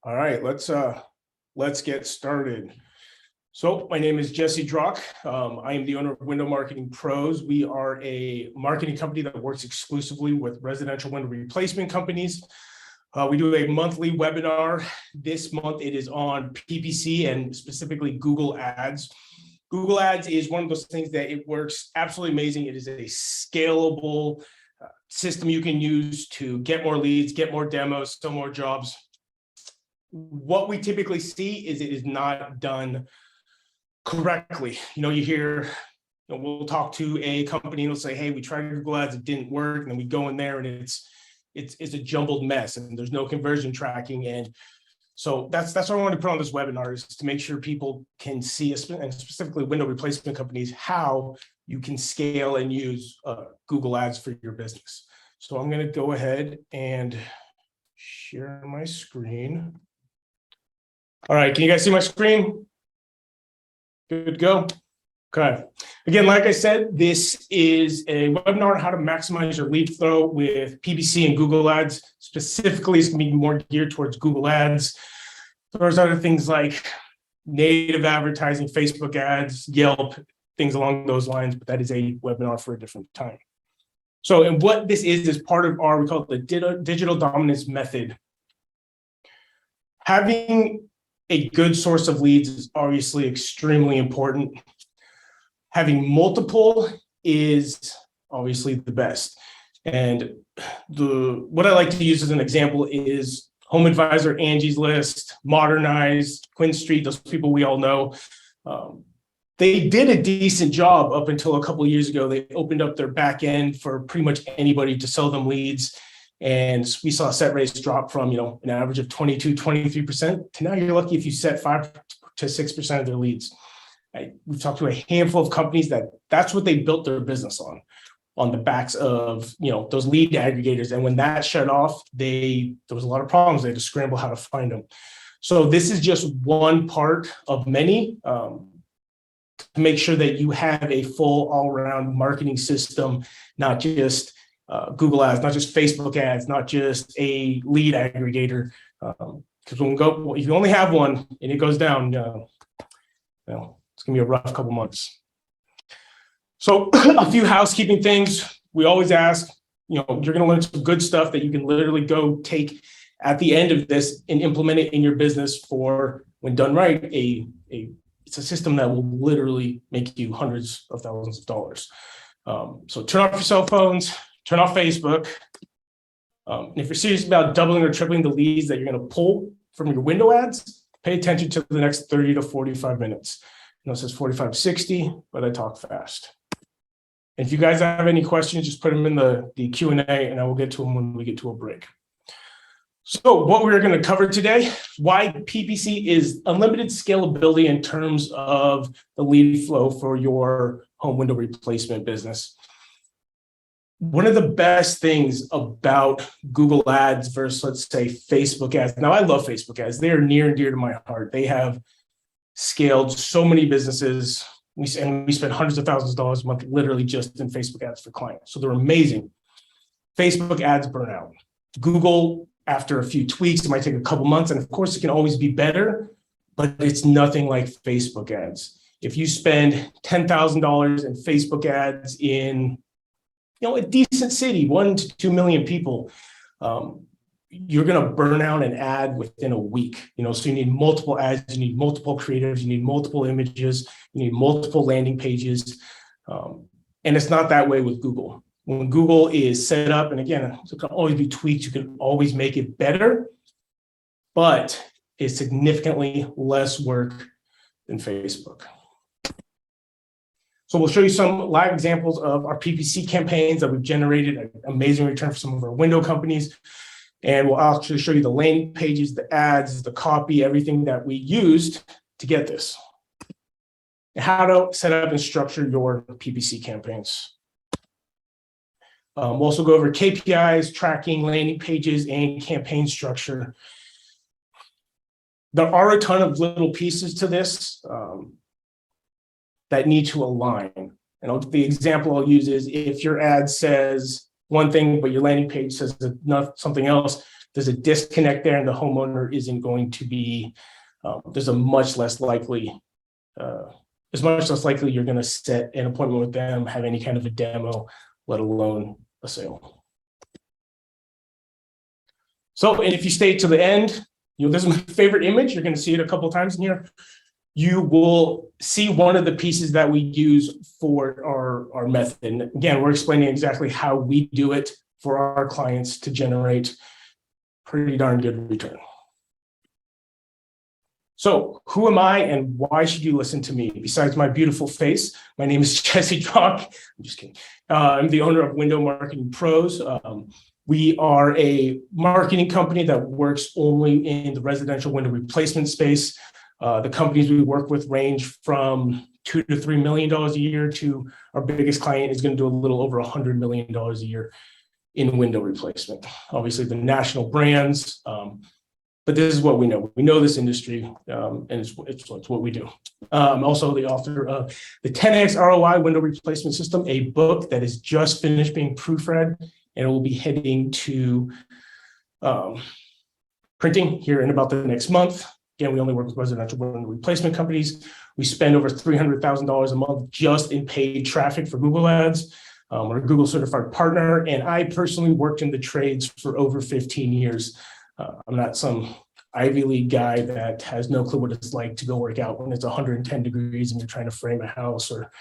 All right, let's get started. So my name is Jesse Drock. I am the owner of Window Marketing Pros. We are a marketing company that works exclusively with residential window replacement companies. We do a monthly webinar. This month it is on PPC and specifically Google Ads. Google Ads is one of those things that it works absolutely amazing. It is a scalable system you can use to get more leads, get more demos, sell more jobs. What we typically see is it is not done correctly. You hear, we'll talk to a company and they'll say, hey, we tried Google Ads, it didn't work. And then we go in there and it's a jumbled mess and there's no conversion tracking. And so that's what I want to put on this webinar, is to make sure people can see, and specifically window replacement companies, how you can scale and use Google Ads for your business. So I'm going to go ahead and share my screen. All right, can you guys see my screen? Good to go. Okay. Again, like I said, this is a webinar on how to maximize your lead flow with PPC and Google Ads. Specifically, it's going to be more geared towards Google Ads. There's other things like native advertising, Facebook ads, Yelp, things along those lines, but that is a webinar for a different time. So, and what this is part of we call it the digital dominance method. Having a good source of leads is obviously extremely important. Having multiple is obviously the best. And what I like to use as an example is Home Advisor, Angie's List, Modernize, Quinn Street, those people we all know. They did a decent job up until a couple of years ago. They opened up their back end for pretty much anybody to sell them leads. And we saw set rates drop from, an average of 22, 23% to now you're lucky if you set 5 to 6% of their leads. We've talked to a handful of companies that's what they built their business on the backs of, those lead aggregators. And when that shut off, there was a lot of problems. They had to scramble how to find them. So this is just one part of many to make sure that you have a full all-around marketing system, not just Google Ads, not just Facebook ads, not just a lead aggregator. Because if you only have one and it goes down, it's going to be a rough couple months. So a few housekeeping things. We always ask, you're going to learn some good stuff that you can literally go take at the end of this and implement it in your business for, when done right, it's a system that will literally make you hundreds of thousands of dollars. So turn off your cell phones, turn off Facebook. And if you're serious about doubling or tripling the leads that you're going to pull from your window ads, pay attention to the next 30 to 45 minutes. It says 45, 60, but I talk fast. And if you guys have any questions, just put them in the Q&A and I will get to them when we get to a break. So what we're going to cover today, why PPC is unlimited scalability in terms of the lead flow for your home window replacement business. One of the best things about Google Ads versus, let's say, Facebook ads. Now, I love Facebook ads. They are near and dear to my heart. They have scaled so many businesses. We spend hundreds of thousands of dollars a month literally just in Facebook ads for clients. So they're amazing. Facebook ads burn out. Google, after a few tweaks, it might take a couple months. And of course, it can always be better, but it's nothing like Facebook ads. If you spend $10,000 in Facebook ads in a decent city, 1 to 2 million people, you're going to burn out an ad within a week. So you need multiple ads, you need multiple creatives, you need multiple images, you need multiple landing pages. And it's not that way with Google. When Google is set up, and again, it can always be tweaked, you can always make it better, but it's significantly less work than Facebook. So we'll show you some live examples of our PPC campaigns that we've generated an amazing return for some of our window companies. And we'll actually show you the landing pages, the ads, the copy, everything that we used to get this. And how to set up and structure your PPC campaigns. We'll also go over KPIs, tracking, landing pages, and campaign structure. There are a ton of little pieces to this that need to align. And the example I'll use is if your ad says one thing, but your landing page says something else, there's a disconnect there and the homeowner isn't going to be, there's a much less likely, it's much less likely you're going to set an appointment with them, have any kind of a demo, let alone a sale. So, and if you stay to the end, this is my favorite image. You're going to see it a couple of times in here. You will see one of the pieces that we use for our method. And again, we're explaining exactly how we do it for our clients to generate pretty darn good return. So who am I and why should you listen to me? Besides my beautiful face, my name is Jesse Chalk. I'm just kidding. I'm the owner of Window Marketing Pros. We are a marketing company that works only in the residential window replacement space. The companies we work with range from $2 to $3 million a year to our biggest client is going to do a little over $100 million a year in window replacement. Obviously, the national brands, but this is what we know. We know this industry, and it's what we do. I'm also the author of the 10X ROI Window Replacement System, a book that is just finished being proofread, and it will be heading to printing here in about the next month. Again, we only work with residential window replacement companies. We spend over $300,000 a month just in paid traffic for Google Ads. We're a Google certified partner, and I personally worked in the trades for over 15 years. I'm not some Ivy League guy that has no clue what it's like to go work out when it's 110 degrees and you're trying to frame a house. Or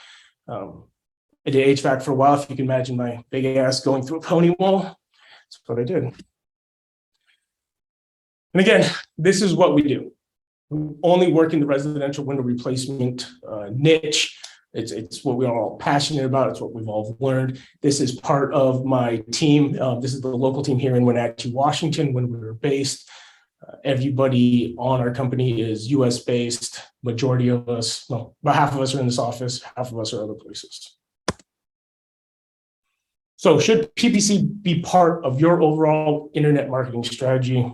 I did HVAC for a while. If you can imagine my big ass going through a pony wall, that's what I did. And again, this is what we do. We only work in the residential window replacement niche. It's what we're all passionate about. It's what we've all learned. This is part of my team. This is the local team here in Wenatchee, Washington, when we were based. Everybody on our company is US based. Majority of us, well, about half of us are in this office, half of us are other places. So should PPC be part of your overall internet marketing strategy?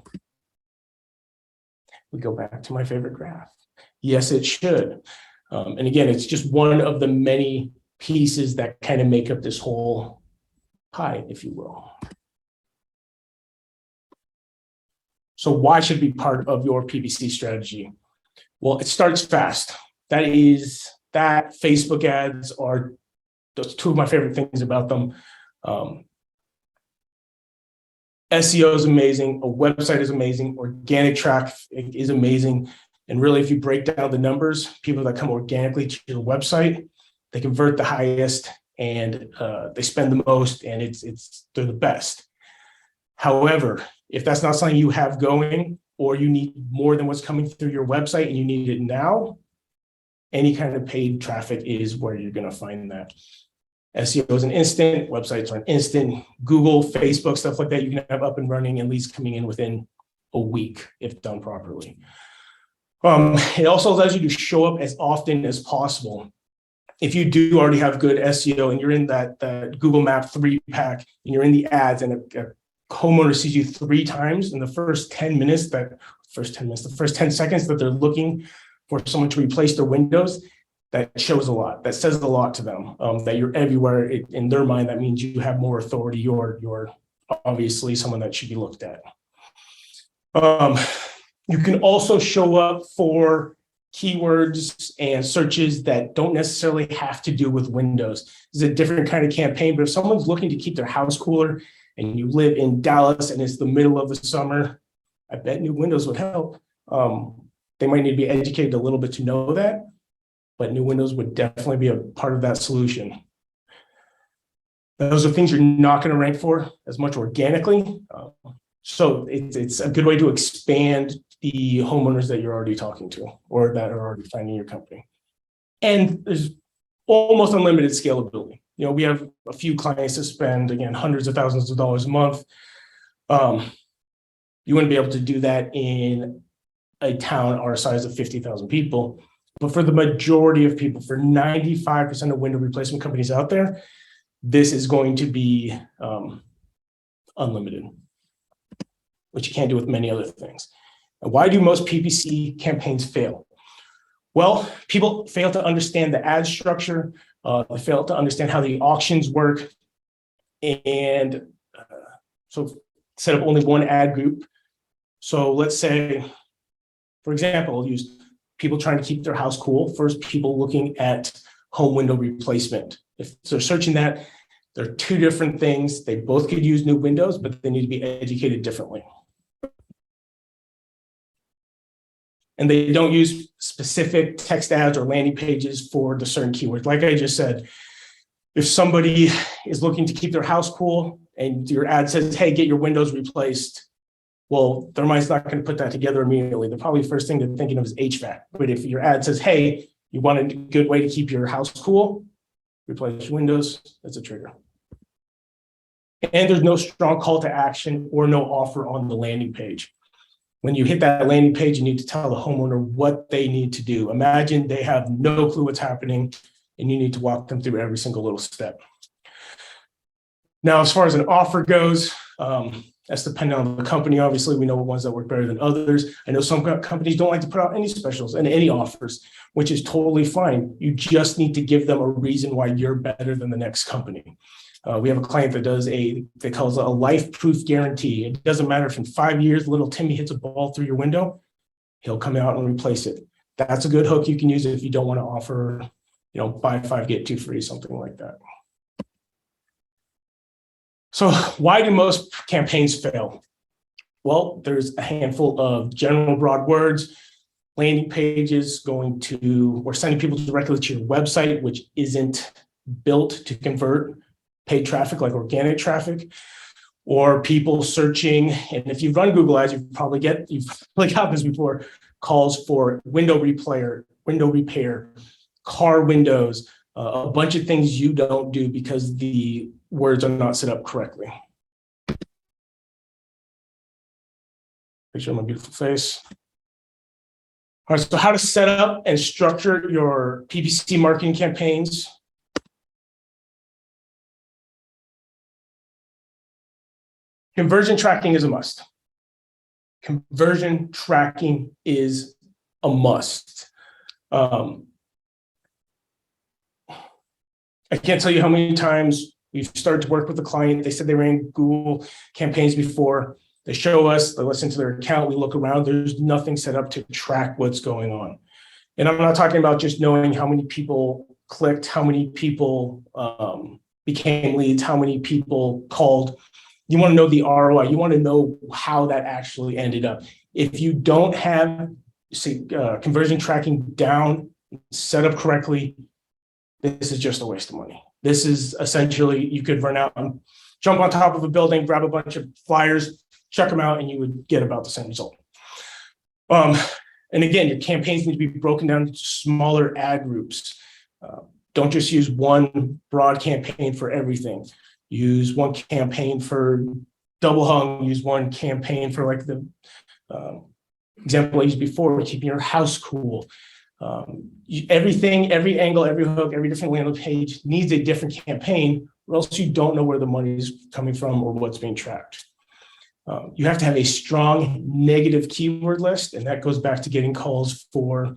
We go back to my favorite graph. Yes, it should. And again, it's just one of the many pieces that kind of make up this whole pie, if you will. So why should it be part of your PPC strategy? Well, it starts fast. That Facebook ads are those two of my favorite things about them. SEO is amazing. A website is amazing. Organic traffic is amazing. And really, if you break down the numbers, people that come organically to your website, they convert the highest and they spend the most, and they're the best. However, if that's not something you have going, or you need more than what's coming through your website and you need it now, any kind of paid traffic is where you're going to find that. SEO is an instant, websites are an instant, Google, Facebook, stuff like that, you can have up and running and leads coming in within a week if done properly. It also allows you to show up as often as possible. If you do already have good SEO and you're in that Google Map 3-pack and you're in the ads and a homeowner sees you 3 times in the first 10 seconds that they're looking for someone to replace their windows, that shows a lot. That says a lot to them, that you're everywhere. In their mind, that means you have more authority. You're obviously someone that should be looked at. You can also show up for keywords and searches that don't necessarily have to do with windows. This is a different kind of campaign, but if someone's looking to keep their house cooler and you live in Dallas and it's the middle of the summer, I bet new windows would help. They might need to be educated a little bit to know that, but new windows would definitely be a part of that solution. Those are things you're not going to rank for as much organically. So it's a good way to expand the homeowners that you're already talking to or that are already finding your company. And there's almost unlimited scalability. We have a few clients that spend, again, hundreds of thousands of dollars a month. You wouldn't be able to do that in a town our size of 50,000 people. But for the majority of people, for 95% of window replacement companies out there, this is going to be unlimited, which you can't do with many other things. And why do most PPC campaigns fail? Well, people fail to understand the ad structure. They fail to understand how the auctions work. And so set up only one ad group. So let's say, for example, I'll use people trying to keep their house cool versus people looking at home window replacement. If they're searching that, they're two different things. They both could use new windows, but they need to be educated differently. And they don't use specific text ads or landing pages for the certain keywords. Like I just said, if somebody is looking to keep their house cool and your ad says, hey, get your windows replaced, well, their mind's not going to put that together immediately. The probably first thing they're thinking of is HVAC. But if your ad says, hey, you want a good way to keep your house cool, replace your windows, that's a trigger. And there's no strong call to action or no offer on the landing page. When you hit that landing page, you need to tell the homeowner what they need to do. Imagine they have no clue what's happening, and you need to walk them through every single little step. Now, as far as an offer goes, that's dependent on the company. Obviously, we know ones that work better than others. I know some companies don't like to put out any specials and any offers, which is totally fine. You just need to give them a reason why you're better than the next company. We have a client that does they call it a life-proof guarantee. It doesn't matter if in 5 years little Timmy hits a ball through your window, he'll come out and replace it. That's a good hook you can use if you don't want to offer, buy 5, get 2 free, something like that. So why do most campaigns fail? Well, there's a handful of general broad words, landing pages or sending people directly to your website, which isn't built to convert paid traffic like organic traffic, or people searching. And if you've run Google Ads, you've probably got this before, calls for window repair, car windows, a bunch of things you don't do because the words are not set up correctly. Picture of my beautiful face. All right, so how to set up and structure your PPC marketing campaigns. Conversion tracking is a must. Conversion tracking is a must. I can't tell you how many times we've started to work with a client. They said they ran Google campaigns before. They show us, they listen to their account, we look around, there's nothing set up to track what's going on. And I'm not talking about just knowing how many people clicked, how many people became leads, how many people called. You want to know the ROI. You want to know how that actually ended up. If you don't have, conversion tracking down, set up correctly, this is just a waste of money. This is essentially, you could run out and jump on top of a building, grab a bunch of flyers, check them out, and you would get about the same result. And again, your campaigns need to be broken down into smaller ad groups. Don't just use one broad campaign for everything. Use one campaign for double hung, use one campaign for like the example I used before, keeping your house cool. Everything, every angle, every hook, every different landing page needs a different campaign, or else you don't know where the money is coming from or what's being tracked. You have to have a strong negative keyword list, and that goes back to getting calls for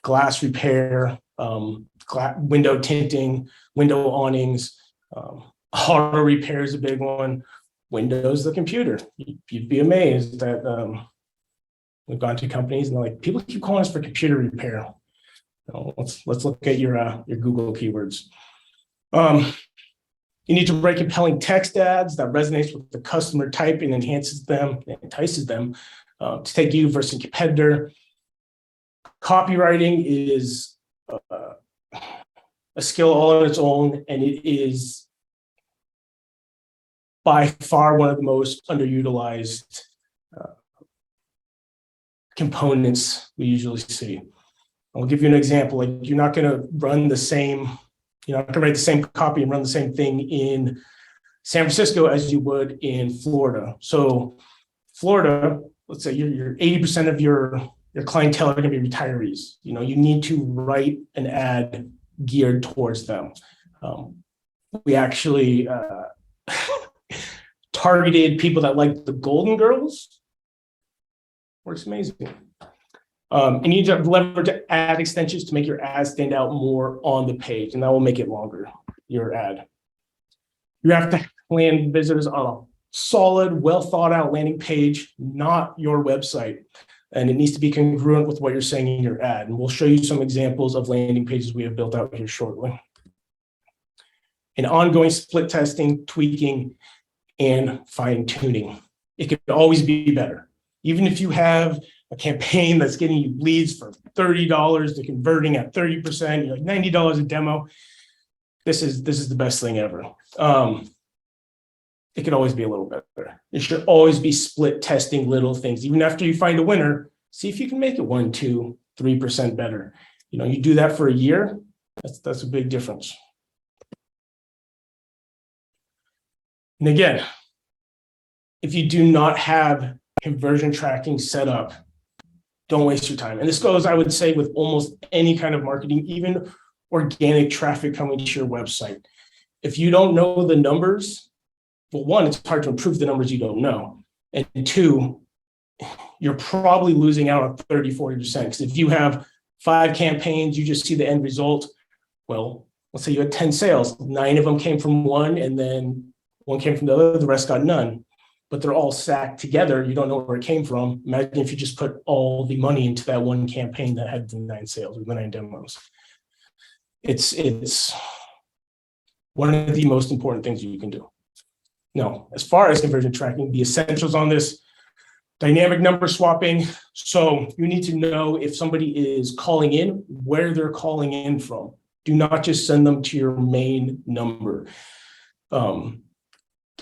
glass repair, window tinting, window awnings, auto repair is a big one. Windows, the computer. You'd be amazed that we've gone to companies and they're like, people keep calling us for computer repair. Let's look at your Google keywords. You need to write compelling text ads that resonates with the customer type and entices them to take you versus a competitor. Copywriting is a skill all on its own, and it is by far one of the most underutilized components we usually see. I'll give you an example. Like, you're not going to write the same copy and run the same thing in San Francisco as you would in Florida. So Florida, let's say you're 80% of your clientele are going to be retirees. You need to write an ad geared towards them. We actually targeted people that like the Golden Girls. Works amazing. And you need to leverage ad extensions to make your ad stand out more on the page, and that will make it longer, your ad. You have to land visitors on solid, well thought out landing page, not your website. And it needs to be congruent with what you're saying in your ad. And we'll show you some examples of landing pages we have built out here shortly. And ongoing split testing, tweaking, and fine tuning. It could always be better. Even if you have a campaign that's getting you leads for $30, they're converting at 30%, you're like $90 a demo. This is the best thing ever. It could always be a little better. It should always be split testing little things. Even after you find a winner, see if you can make it 1%, 2%, 3% better. You do that for a year, that's a big difference. And again, if you do not have conversion tracking set up, don't waste your time. And this goes, I would say, with almost any kind of marketing, even organic traffic coming to your website. If you don't know the numbers, well, one, it's hard to improve the numbers you don't know. And two, you're probably losing out on 30, 40%. Because if you have 5 campaigns, you just see the end result. Well, let's say you had 10 sales, 9 of them came from one, and then 1 came from the other, the rest got none. But they're all stacked together. You don't know where it came from. Imagine if you just put all the money into that one campaign that had the 9 sales or the 9 demos. It's one of the most important things you can do. Now, as far as conversion tracking, the essentials on this: dynamic number swapping. So you need to know if somebody is calling in, where they're calling in from. Do not just send them to your main number.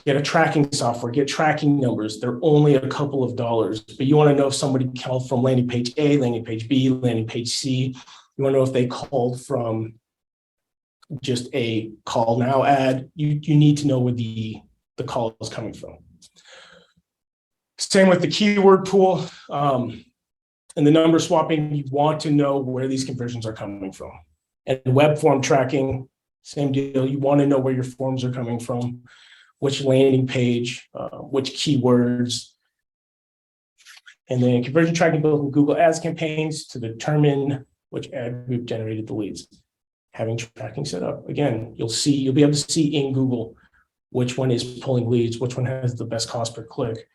Get a tracking software, get tracking numbers. They're only a couple of dollars, but you want to know if somebody called from landing page A, landing page B, landing page C. You want to know if they called from just a call now ad. You need to know where the call is coming from. Same with the keyword pool and the number swapping. You want to know where these conversions are coming from. And web form tracking, same deal. You want to know where your forms are coming from, which landing page, which keywords. And then conversion tracking built in Google Ads campaigns to determine which ad group generated the leads. Having tracking set up. Again, you'll be able to see in Google which one is pulling leads, which one has the best cost per click,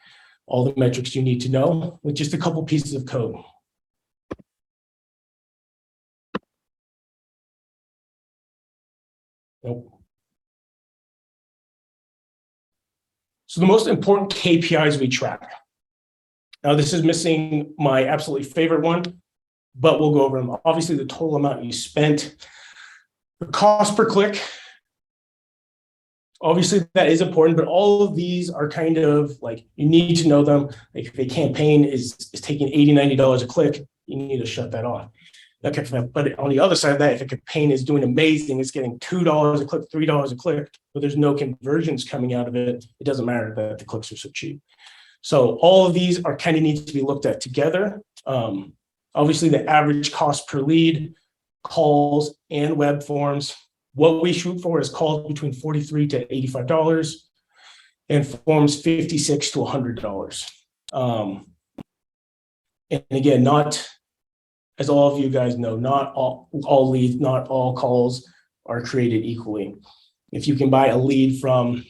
all the metrics you need to know with just a couple pieces of code. Nope. So the most important KPIs we track. Now, this is missing my absolutely favorite one, but we'll go over them. Obviously, the total amount you spent, the cost per click. Obviously, that is important, but all of these are kind of like, you need to know them. Like if a campaign is taking $80, $90 a click, you need to shut that off. Okay, but on the other side of that, if a campaign is doing amazing, it's getting $2 a click, $3 a click, but there's no conversions coming out of it, it doesn't matter that the clicks are so cheap. So all of these are kind of need to be looked at together. Obviously, the average cost per lead, calls, and web forms. What we shoot for is calls between $43 to $85 and forms $56 to $100. And again, not, as all of you guys know, not all leads, not all calls are created equally. If you can buy a lead from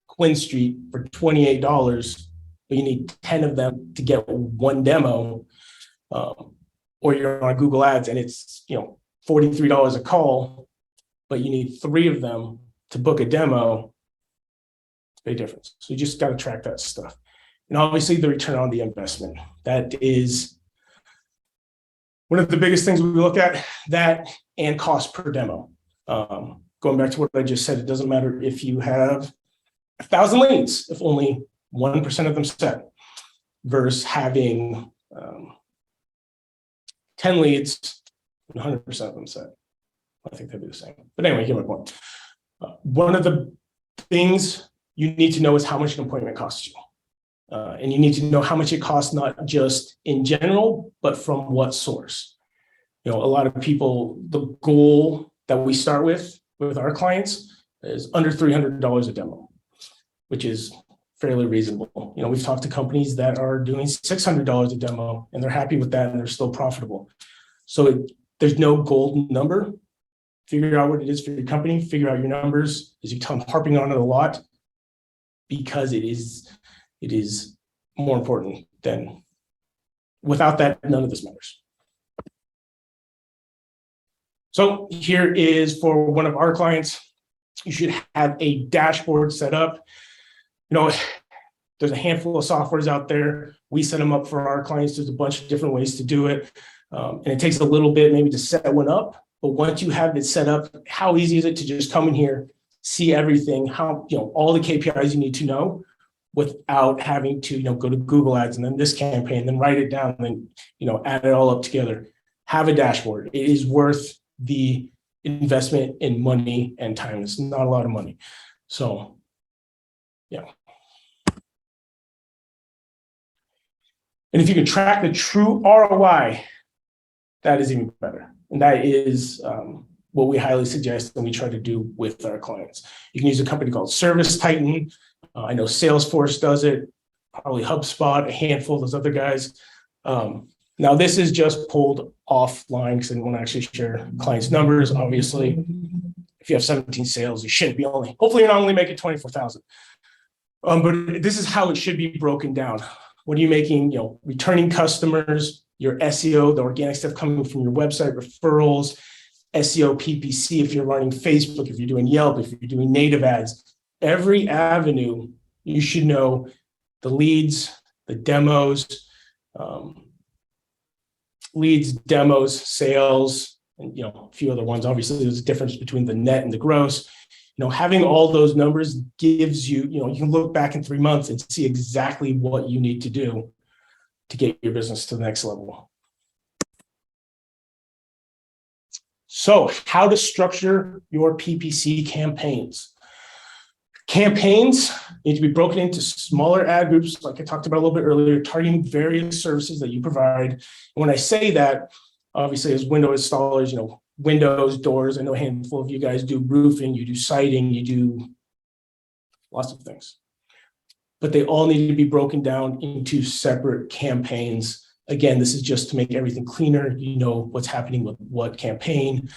Quinn Street for $28, but you need 10 of them to get one demo, or you're on Google Ads and it's $43 a call, but you need 3 of them to book a demo, it's a big difference. So you just got to track that stuff. And obviously the return on the investment. That is one of the biggest things we look at, that and cost per demo. Going back to what I just said, it doesn't matter if you have 1,000 leads, if only 1% of them set, versus having 10 leads and 100% of them set. I think they'd be the same. But anyway, here's my point. One of the things you need to know is how much an appointment costs you. And you need to know how much it costs, not just in general, but from what source. A lot of people, the goal that we start with our clients is under $300 a demo, which is fairly reasonable. We've talked to companies that are doing $600 a demo and they're happy with that and they're still profitable. So there's no golden number. Figure out what it is for your company, figure out your numbers. As you tell them, harping on it a lot. because it is more important than, without that, none of this matters. So here is for one of our clients. You should have a dashboard set up. There's a handful of softwares out there. We set them up for our clients. There's a bunch of different ways to do it. And it takes a little bit maybe to set one up. But once you have it set up, how easy is it to just come in here, see everything, how, all the KPIs you need to know without having to, go to Google Ads and then this campaign, then write it down, and then, add it all up together. Have a dashboard. It is worth the investment in money and time. It's not a lot of money. So, yeah. And if you can track the true ROI, that is even better. And that is what we highly suggest and we try to do with our clients. You can use a company called Service Titan. I know Salesforce does it, probably HubSpot, a handful of those other guys. Now, this is just pulled offline because I didn't want to actually share clients' numbers. Obviously, if you have 17 sales, you shouldn't be hopefully you're not only making 24,000. But this is how it should be broken down. What are you making, returning customers, your SEO, the organic stuff coming from your website, referrals, SEO, PPC, if you're running Facebook, if you're doing Yelp, if you're doing native ads, every avenue, you should know the leads, the demos, sales, and, a few other ones. Obviously, there's a difference between the net and the gross. Having all those numbers gives you, you can look back in 3 months and see exactly what you need to do to get your business to the next level. So, how to structure your PPC campaigns. Campaigns need to be broken into smaller ad groups, like I talked about a little bit earlier, targeting various services that you provide. And when I say that, obviously, as window installers, windows, doors. I know a handful of you guys do roofing, you do siding, you do lots of things. But they all need to be broken down into separate campaigns. Again, this is just to make everything cleaner. You know what's happening with what campaign,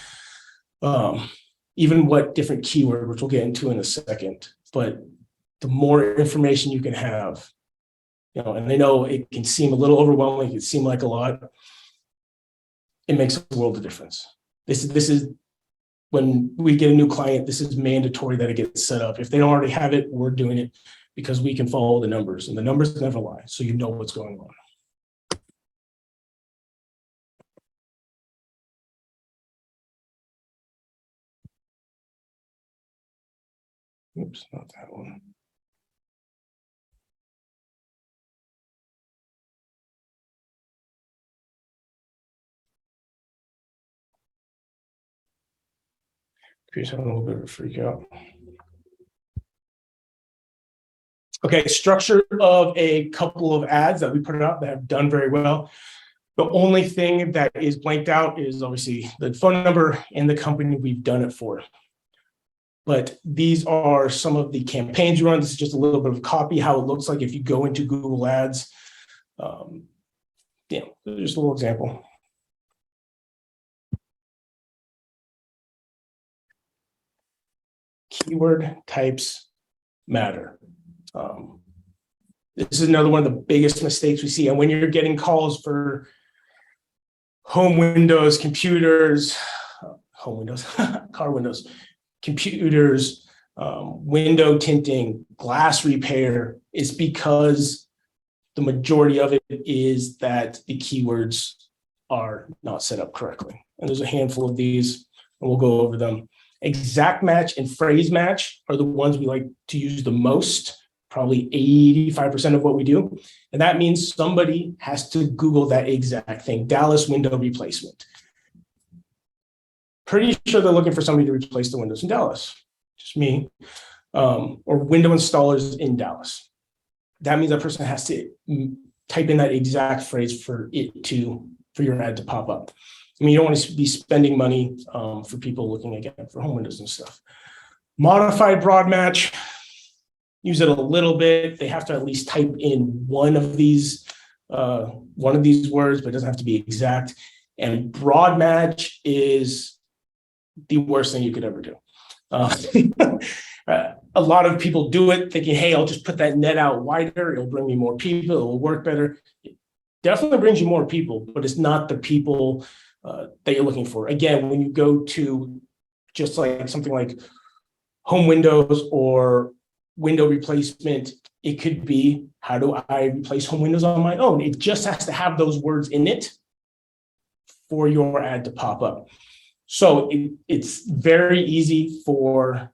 even what different keyword, which we'll get into in a second. But the more information you can have, and I know it can seem a little overwhelming, it can seem like a lot. It makes a world of difference. This is when we get a new client, this is mandatory that it gets set up. If they don't already have it, we're doing it because we can follow the numbers, and the numbers never lie. So you know what's going on. Oops, not that one. Here's having a little bit of a freak out. Okay, structure of a couple of ads that we put out that have done very well. The only thing that is blanked out is obviously the phone number and the company we've done it for. But these are some of the campaigns you run. This is just a little bit of copy, how it looks like if you go into Google Ads. Just a little example. Keyword types matter. This is another one of the biggest mistakes we see. And when you're getting calls for home windows, computers, car windows, computers, window tinting, glass repair, is because the majority of it is that the keywords are not set up correctly. And there's a handful of these, and we'll go over them. Exact match and phrase match are the ones we like to use the most, probably 85% of what we do. And that means somebody has to Google that exact thing, Dallas window replacement. Pretty sure they're looking for somebody to replace the windows in Dallas, just me, or window installers in Dallas. That means that person has to type in that exact phrase for your ad to pop up. I mean, you don't want to be spending money for people looking, again, for home windows and stuff. Modified broad match, use it a little bit. They have to at least type in one of these words, but it doesn't have to be exact. And broad match is the worst thing you could ever do. A lot of people do it thinking, hey, I'll just put that net out wider. It'll bring me more people. It'll work better. It definitely brings you more people, but it's not the people that you're looking for. Again, when you go to just like something like home windows or window replacement, it could be, how do I replace home windows on my own? It just has to have those words in it for your ad to pop up. So it's very easy for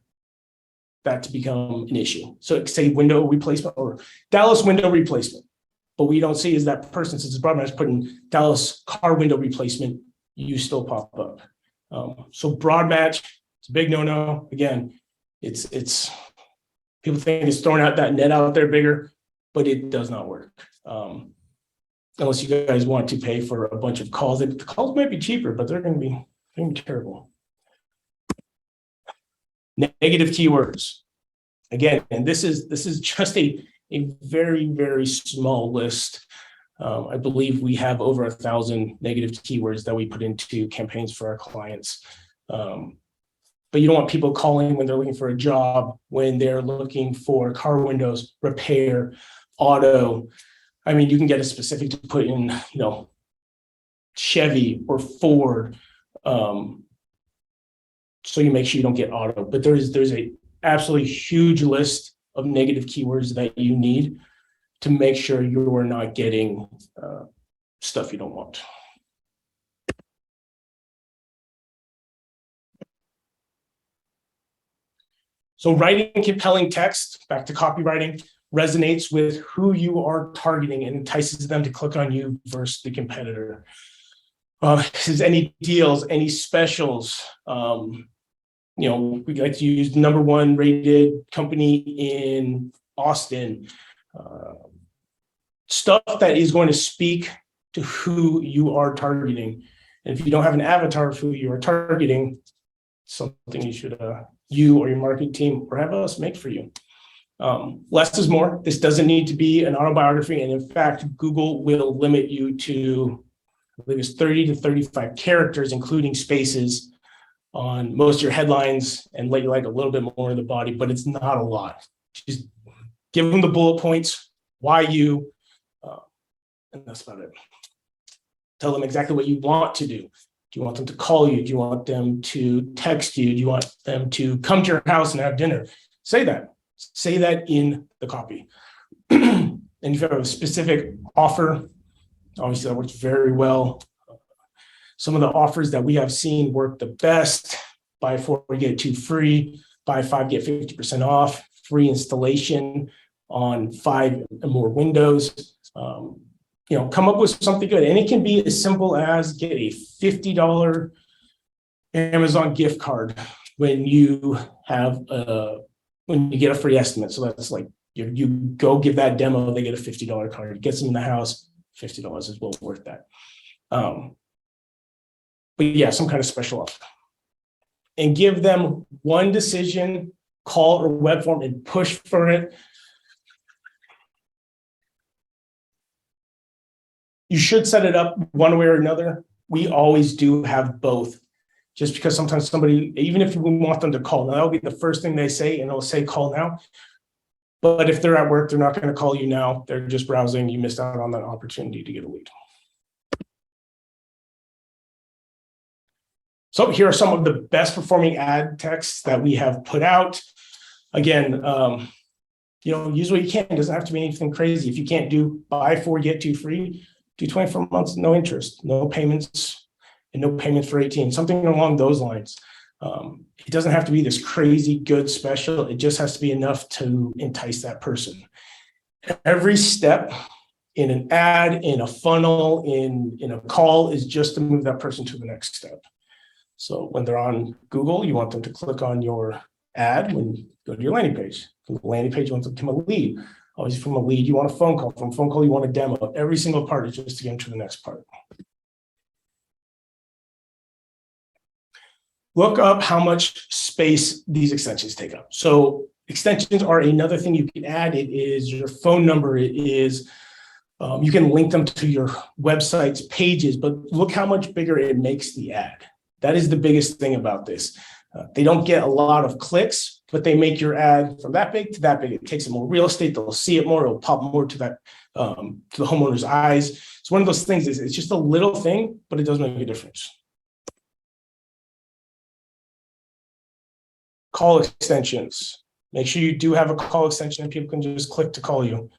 that to become an issue. So say window replacement or Dallas window replacement. But what we don't see is that person, since it's broad match, putting Dallas car window replacement, you still pop up. So broad match, it's a big no-no. Again, it's people think it's throwing out that net out there bigger, but it does not work. Unless you guys want to pay for a bunch of calls. The calls might be cheaper, but they're going to be terrible. Negative keywords. Again, and this is just a very, very small list. I believe we have over 1,000 negative keywords that we put into campaigns for our clients. But you don't want people calling when they're looking for a job, when they're looking for car windows, repair, auto. I mean, you can get a specific to put in, Chevy or Ford. So you make sure you don't get auto. But there's a absolutely huge list of negative keywords that you need to make sure you are not getting stuff you don't want. So writing compelling text, back to copywriting, resonates with who you are targeting and entices them to click on you versus the competitor. Is any deals, any specials? We like to use the #1 rated company in Austin. Stuff that is going to speak to who you are targeting. And if you don't have an avatar of who you are targeting, something you should you or your marketing team or have us make for you. Less is more. This doesn't need to be an autobiography. And in fact, Google will limit you to, I believe it's 30 to 35 characters, including spaces, on most of your headlines, and let you like a little bit more in the body, but it's not a lot. Just give them the bullet points, why you, and that's about it. Tell them exactly what you want to do. Do you want them to call you? Do you want them to text you? Do you want them to come to your house and have dinner? Say that. Say that in the copy. And if you have a specific offer, obviously that works very well. Some of the offers that we have seen work the best: buy 4, get 2 free, buy 5, get 50% off, free installation on 5 and more windows. Come up with something good. And it can be as simple as get a $50 Amazon gift card when you get a free estimate. So that's like you go give that demo, they get a $50 card. It gets them in the house, $50 is well worth that. But yeah, some kind of special offer. And give them one decision, call or web form, and push for it. You should set it up one way or another. We always do have both, just because sometimes somebody, even if we want them to call, now that'll be the first thing they say, and it'll say call now. But if they're at work, they're not going to call you now. They're just browsing. You missed out on that opportunity to get a lead. So here are some of the best performing ad texts that we have put out. Again, use what you can. It doesn't have to be anything crazy. If you can't do buy 4, get 2 free, do 24 months, no interest, no payments, and no payments for 18, something along those lines. It doesn't have to be this crazy good special. It just has to be enough to entice that person. Every step in an ad, in a funnel, in a call is just to move that person to the next step. So when they're on Google, you want them to click on your ad when you go to your landing page. From the landing page, you want them to become a lead. Obviously, from a lead, you want a phone call. From a phone call, you want a demo. Every single part is just to get into the next part. Look up how much space these extensions take up. So extensions are another thing you can add. It is your phone number. It is, you can link them to your website's pages, but look how much bigger it makes the ad. That is the biggest thing about this. They don't get a lot of clicks, but they make your ad from that big to that big. It takes them more real estate. They'll see it more. It'll pop more to that to the homeowner's eyes. It's one of those things. It's just a little thing, but it does make a difference. Call extensions. Make sure you do have a call extension and people can just click to call you.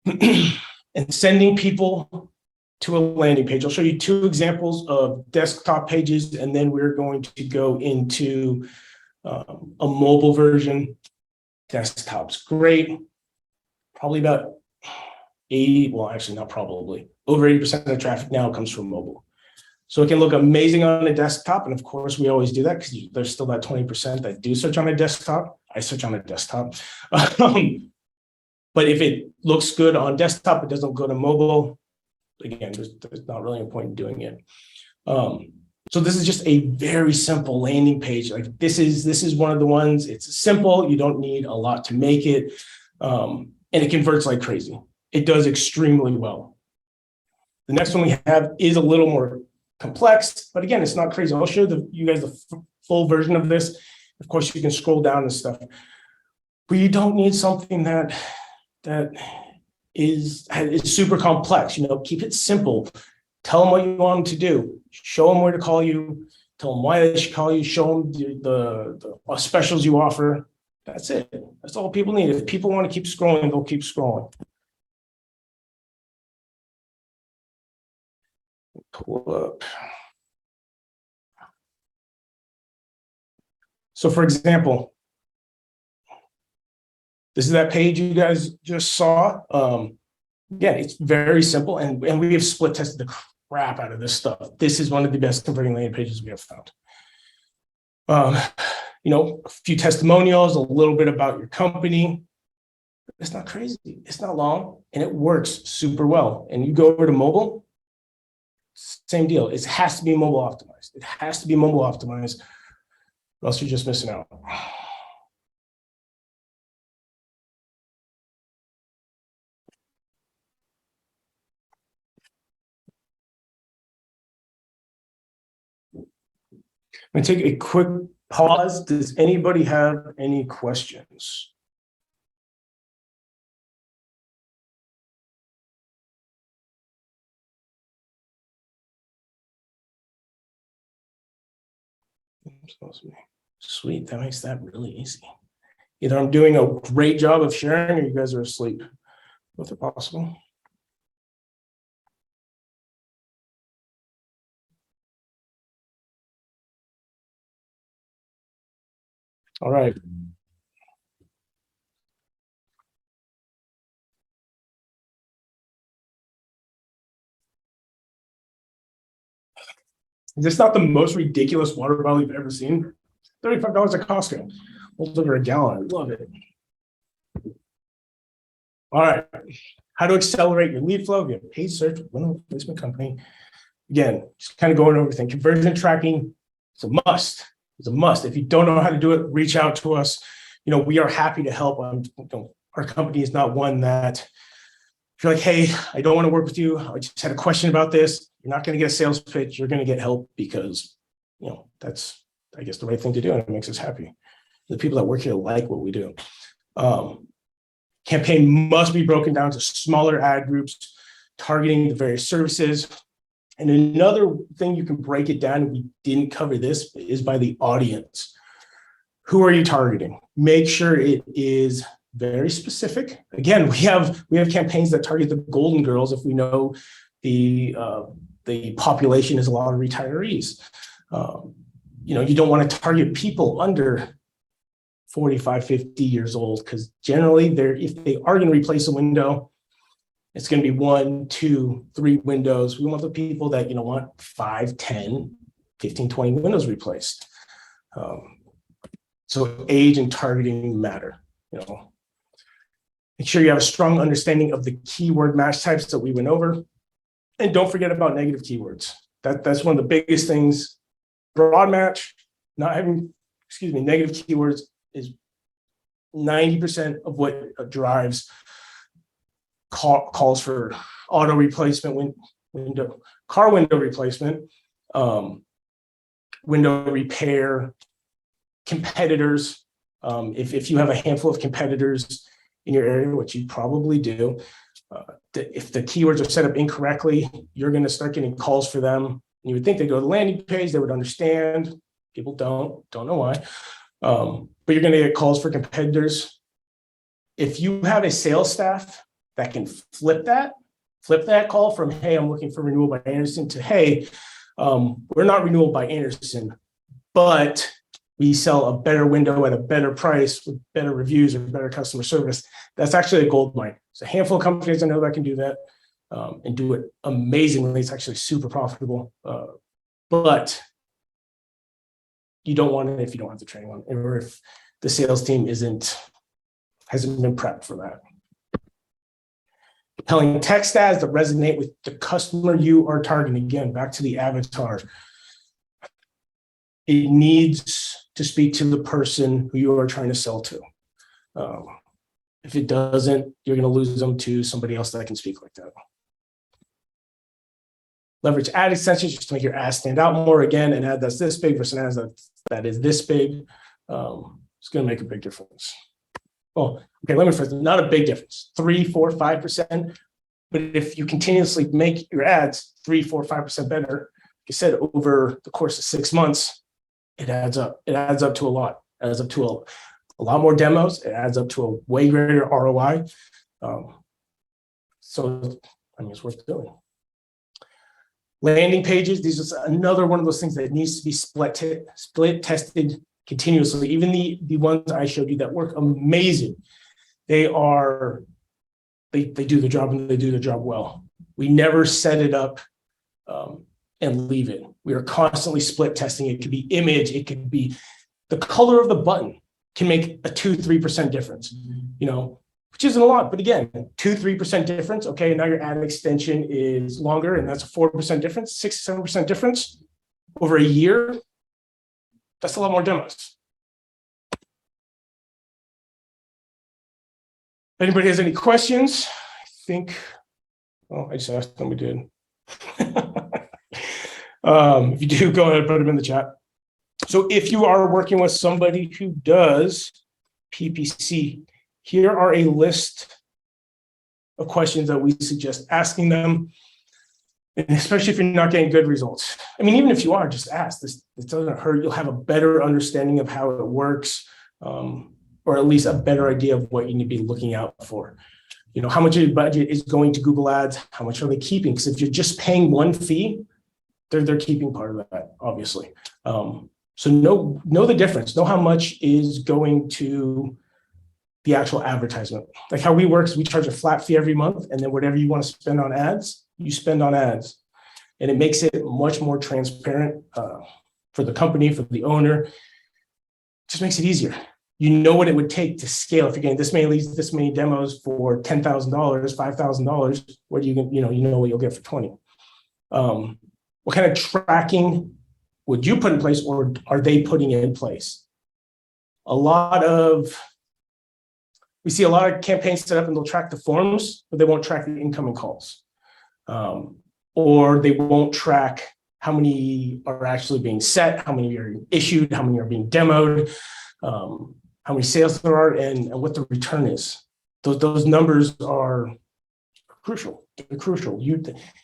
And sending people to a landing page. I'll show you 2 examples of desktop pages, and then we're going to go into a mobile version. Desktop's great. Probably about 80, well, actually not probably, over 80% of traffic now comes from mobile. So it can look amazing on a desktop. And of course, we always do that because there's still that 20% that do search on a desktop. I search on a desktop. But if it looks good on desktop, it doesn't go to mobile. Again, there's not really a point in doing it. So this is just a very simple landing page. Like this is one of the ones. It's simple. You don't need a lot to make it, and it converts like crazy. It does extremely well. The next one we have is a little more complex, but again, it's not crazy. I'll show you guys the full version of this. Of course, you can scroll down and stuff, but you don't need something that is super complex. Keep it simple. Tell them what you want them to do. Show them where to call you. Tell them why they should call you. Show them the specials you offer. That's it. That's all people need. If people want to keep scrolling, they'll keep scrolling. Pull up. So for example, this is that page you guys just saw. Yeah, it's very simple, and we have split tested the crap out of this stuff. This is one of the best converting landing pages we have found. A few testimonials, a little bit about your company. It's not crazy. It's not long, and it works super well. And you go over to mobile, same deal. It has to be mobile optimized. It has to be mobile optimized, or else you're just missing out. I'm going to take a quick pause. Does anybody have any questions? Sweet, that makes that really easy. Either I'm doing a great job of sharing or you guys are asleep. Both are possible. All right. Is this not the most ridiculous water bottle you've ever seen? $35 at Costco. We'll deliver a gallon. I love it. All right. How to accelerate your lead flow via paid search with window replacement company. Again, just kind of going over everything. Conversion tracking, it's a must. It's a must. If you don't know how to do it, reach out to us. We are happy to help. Our company is not one that if you're like, hey, I don't want to work with you. I just had a question about this. You're not going to get a sales pitch. You're going to get help because, that's, I guess, the right thing to do. And it makes us happy. The people that work here like what we do. Campaign must be broken down to smaller ad groups, targeting the various services. And another thing you can break it down, and we didn't cover this, is by the audience. Who are you targeting? Make sure it is very specific. Again, we have campaigns that target the golden girls if we know the population is a lot of retirees. You don't want to target people under 45, 50 years old, because generally if they are going to replace a window, it's going to be 1, 2, 3 windows. We want the people that, want 5, 10, 15, 20 windows replaced. So age and targeting matter, Make sure you have a strong understanding of the keyword match types that we went over. And don't forget about negative keywords. That's one of the biggest things. Broad match, not having, negative keywords is 90% of what drives calls for auto replacement, car window replacement. window repair, competitors. If you have a handful of competitors in your area, which you probably do, if the keywords are set up incorrectly, you're going to start getting calls for them. You would think they go to the landing page, they would understand. People don't know why. But you're going to get calls for competitors. If you have a sales staff that can flip that call from, hey, I'm looking for renewal by Anderson, to, hey, we're not renewal by Anderson, but we sell a better window at a better price with better reviews or better customer service, that's actually a gold mine. There's a handful of companies I know that can do that and do it amazingly. It's actually super profitable, but you don't want it if you don't have the training on it, or if the sales team hasn't been prepped for that. Compelling text ads that resonate with the customer you are targeting. Again, back to the avatar. It needs to speak to the person who you are trying to sell to. If it doesn't, you're going to lose them to somebody else that can speak like that. Leverage ad extensions just to make your ad stand out more. Again, an ad that's this big versus an ad that is this big. It's going to make a big difference. Well, okay, let me first, not a big difference, 3, 4, 5%. But if you continuously make your ads 3, 4, 5% better, like I said, over the course of 6 months, it adds up. It adds up to a lot. It adds up to a lot more demos. It adds up to a way greater ROI. So, I mean, it's worth doing. Landing pages, these are another one of those things that needs to be split tested continuously. Even the ones I showed you that work amazing, they do the job, and they do the job well. We never set it up and leave it. We are constantly split testing. It could be image, it could be the color of the button can make a 2-3% difference, which isn't a lot, but again, 2-3% difference. Okay, now your ad extension is longer, and that's a 4% difference, 6-7% difference over a year. That's a lot more demos. Anybody has any questions? I think, I just asked them, we did. If you do, go ahead and put them in the chat. So if you are working with somebody who does PPC, here are a list of questions that we suggest asking them, and especially if you're not getting good results. I mean, even if you are, just ask. This doesn't hurt. You'll have a better understanding of how it works, or at least a better idea of what you need to be looking out for. How much of your budget is going to Google Ads? How much are they keeping? Because if you're just paying one fee, they're keeping part of that, obviously. So know the difference. Know how much is going to the actual advertisement. Like how we work is we charge a flat fee every month, and then whatever you want to spend on ads, you spend on ads. And it makes it much more transparent for the company, for the owner. It just makes it easier. You know what it would take to scale. If you're getting this many leads, this many demos for $10,000, $5,000, what do you know what you'll get for 20. What kind of tracking would you put in place, or are they putting it in place? We see a lot of campaigns set up and they'll track the forms, but they won't track the incoming calls. Or they won't track how many are actually being set, how many are issued, how many are being demoed, how many sales there are, and what the return is. Those numbers are crucial. They're crucial.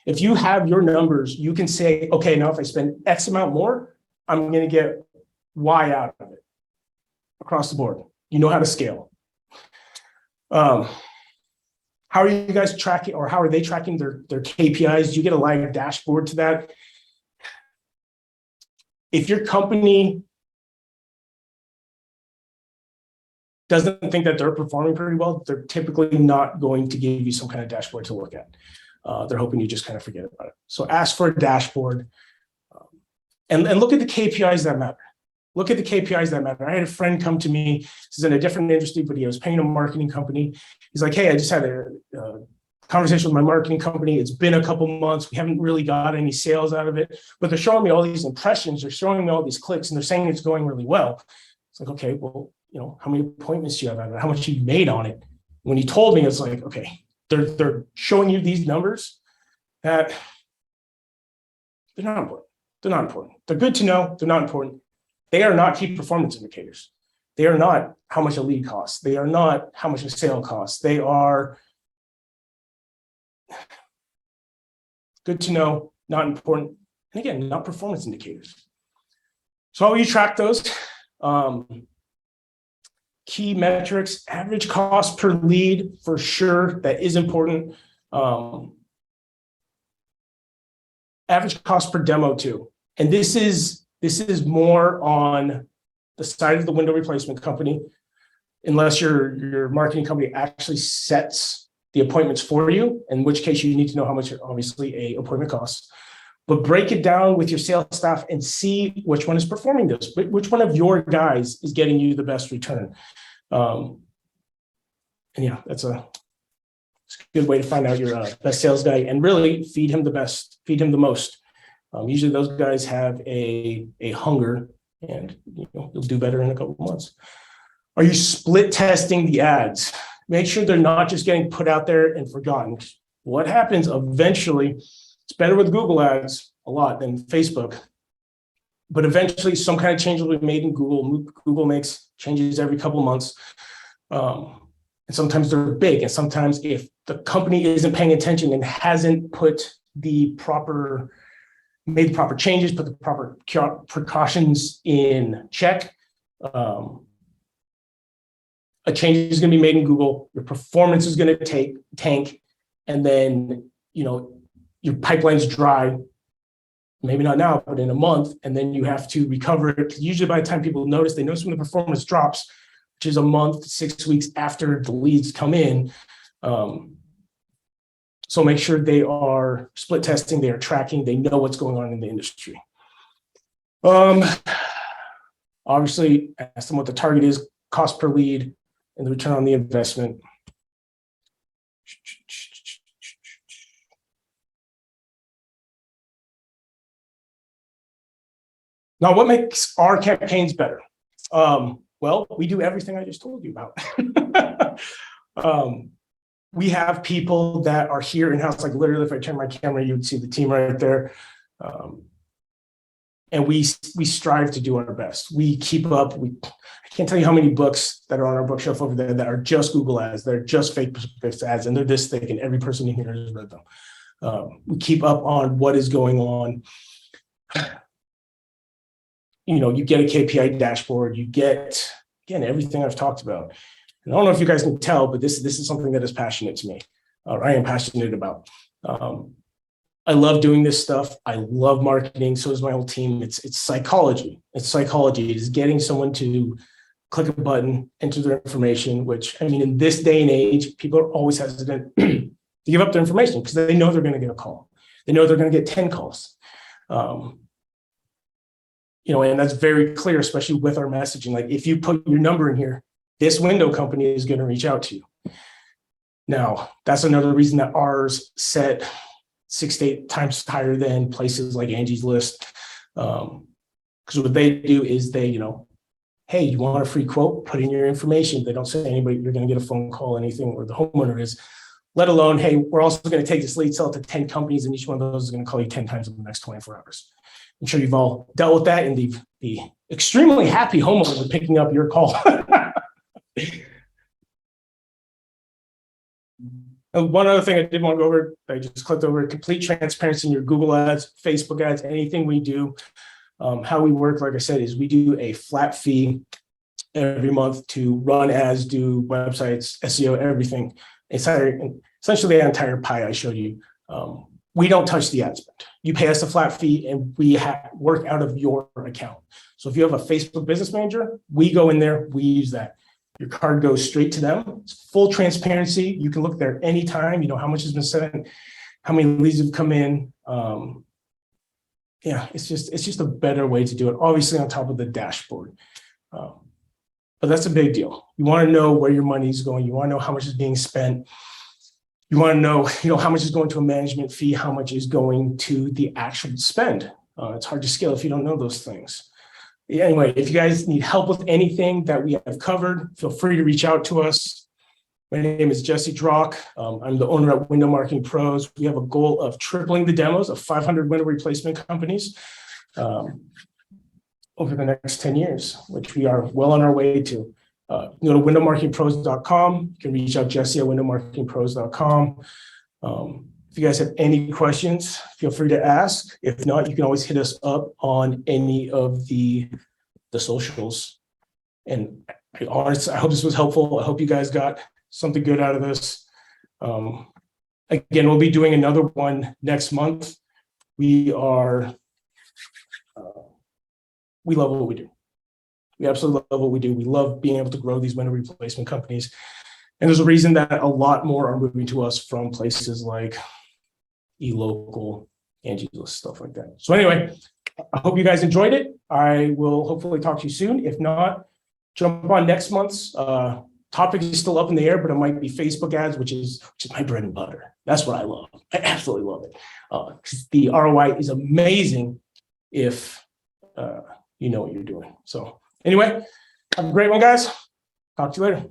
If you have your numbers, you can say, okay, now if I spend X amount more, I'm going to get Y out of it across the board. You know how to scale. How are you guys tracking, or how are they tracking their KPIs? Do you get a live dashboard to that? If your company doesn't think that they're performing pretty well, they're typically not going to give you some kind of dashboard to look at. They're hoping you just kind of forget about it. So ask for a dashboard and look at the KPIs that matter. Look at the KPIs that matter. I had a friend come to me. He's in a different industry, but he was paying a marketing company. He's like, hey, I just had a conversation with my marketing company. It's been a couple months. We haven't really got any sales out of it, but they're showing me all these impressions. They're showing me all these clicks, and they're saying it's going really well. It's like, okay, well, how many appointments do you have out of it? How much you made on it? When he told me, it's like, okay, they're showing you these numbers that they're not important. They're not important. They're good to know. They're not important. They are not key performance indicators. They are not how much a lead costs. They are not how much a sale costs. They are good to know, not important. And again, not performance indicators. So how will you track those? Key metrics, average cost per lead, for sure, that is important. Average cost per demo too. And this is more on the side of the window replacement company, unless your marketing company actually sets the appointments for you, in which case you need to know how much obviously a appointment costs. But break it down with your sales staff and see which one is performing this, which one of your guys is getting you the best return. And yeah, it's a good way to find out your best sales guy and really feed him the most. Usually those guys have a hunger, and you'll do better in a couple of months. Are you split testing the ads? Make sure they're not just getting put out there and forgotten. What happens eventually, it's better with Google ads a lot than Facebook, but eventually some kind of change will be made in Google. Google makes changes every couple of months. And sometimes they're big. And sometimes if the company isn't paying attention and hasn't made the proper changes, put the proper precautions in check, a change is going to be made in Google, your performance is going to tank, and then your pipeline's dry, maybe not now, but in a month, and then you have to recover it. Because usually by the time people notice when the performance drops, which is a month, 6 weeks after the leads come in. So make sure they are split testing, they are tracking, they know what's going on in the industry. Obviously, ask them what the target is, cost per lead, and the return on the investment. Now, what makes our campaigns better? Well, we do everything I just told you about. We have people that are here in-house, like literally if I turn my camera, you would see the team right there. And we strive to do our best. We keep up. I can't tell you how many books that are on our bookshelf over there that are just Google ads, they're just Facebook ads, and they're this thick, and every person in here has read them. We keep up on what is going on. You get a KPI dashboard, you get, again, everything I've talked about. And I don't know if you guys can tell, but this is something that is passionate to me, or I am passionate about. I love doing this stuff. I love marketing. So does my whole team. It's psychology. It's psychology. It is getting someone to click a button, enter their information, which, I mean, in this day and age, people are always hesitant to give up their information because they know they're going to get a call. They know they're going to get 10 calls. And that's very clear, especially with our messaging. Like if you put your number in here, this window company is going to reach out to you. Now, that's another reason that ours set 6 to 8 times higher than places like Angie's List. Because what they do is they, hey, you want a free quote? Put in your information. They don't say anybody, you're going to get a phone call, anything, or the homeowner is, let alone, hey, we're also going to take this lead, sell it to 10 companies, and each one of those is going to call you 10 times in the next 24 hours. I'm sure you've all dealt with that, and the extremely happy homeowner picking up your call. One other thing I did want to go over, I just clicked over, complete transparency in your Google ads, Facebook ads, anything we do. How we work, like I said, is we do a flat fee every month to run ads, do websites, SEO, everything. Essentially the entire pie I showed you. We don't touch the ad spend. You pay us a flat fee and we work out of your account. So if you have a Facebook Business Manager, we go in there, we use that. Your card goes straight to them. It's full transparency. You can look there anytime, how much has been sent, how many leads have come in. It's just a better way to do it, obviously on top of the dashboard. But that's a big deal. You want to know where your money is going. You want to know how much is being spent. You want to know, how much is going to a management fee, how much is going to the actual spend. It's hard to scale if you don't know those things. Anyway, if you guys need help with anything that we have covered, feel free to reach out to us. My name is Jesse Drock. I'm the owner at Window Marketing Pros. We have a goal of tripling the demos of 500 window replacement companies over the next 10 years, which we are well on our way to. Go to windowmarketingpros.com. You can reach out Jesse at windowmarketingpros.com. If you guys have any questions, feel free to ask. If not, you can always hit us up on any of the socials. And I hope this was helpful. I hope you guys got something good out of this. Again, we'll be doing another one next month. We love what we do. We absolutely love what we do. We love being able to grow these window replacement companies. And there's a reason that a lot more are moving to us from places like eLocal, Angie's List, stuff like that. So anyway, I hope you guys enjoyed it. I will hopefully talk to you soon. If not, jump on next month's topic is still up in the air, but it might be Facebook ads, which is my bread and butter. That's what I love. I absolutely love it. The ROI is amazing if you know what you're doing. So anyway, have a great one, guys. Talk to you later.